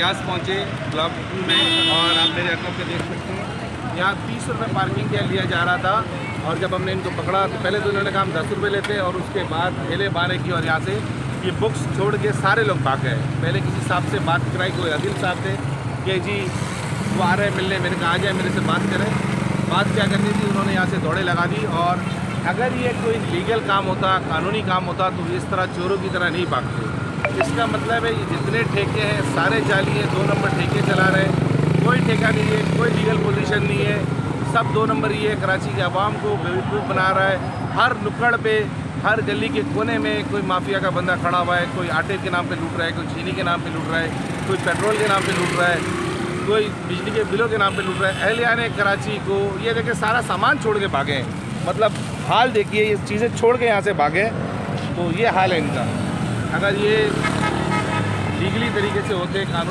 प्रयास पहुँचे ब्लॉक 2 में और आप मेरे ऑटो पे देख सकते हैं यहाँ 30 रुपये पार्किंग के लिया जा रहा था। और जब हमने इनको पकड़ा तो पहले तो इन्होंने कहा हम 10 रुपये लेते और उसके बाद ठेले बारे की और यहाँ से ये बुक्स छोड़ के सारे लोग भाग गए। पहले किसी साहब से बात कराई, कोई अदिल साहब थे कि जी वो आ रहे हैं मिलने, मैंने कहा आ जाए मेरे से बात करें। बात क्या करनी थी, उन्होंने यहाँ से दौड़े लगा दी। और अगर ये कोई लीगल काम होता, कानूनी काम होता तो इस तरह चोरों की तरह नहीं भागते। इसका मतलब है ये जितने ठेके हैं सारे जाली हैं, 2 नंबर ठेके चला रहे हैं, कोई ठेका नहीं है, कोई लीगल पोजीशन नहीं है, सब 2 नंबर ही है। कराची के आवाम को बेवकूफ़ बना रहा है। हर नुक्कड़ पे, हर गली के कोने में कोई माफिया का बंदा खड़ा हुआ है। कोई आटे के नाम पे लूट रहा है, कोई चीनी के नाम पे लूट रहा है, कोई पेट्रोल के नाम पे लूट रहा है, कोई बिजली के बिलों के नाम पे लूट रहा है। अहलियाने कराची को ये देखे सारा सामान छोड़ के भागे हैं। मतलब हाल देखिए, ये चीज़ें छोड़ के यहाँ से भागे, तो ये हाल है इनका। अगर ये लीगली तरीके से होते, कानून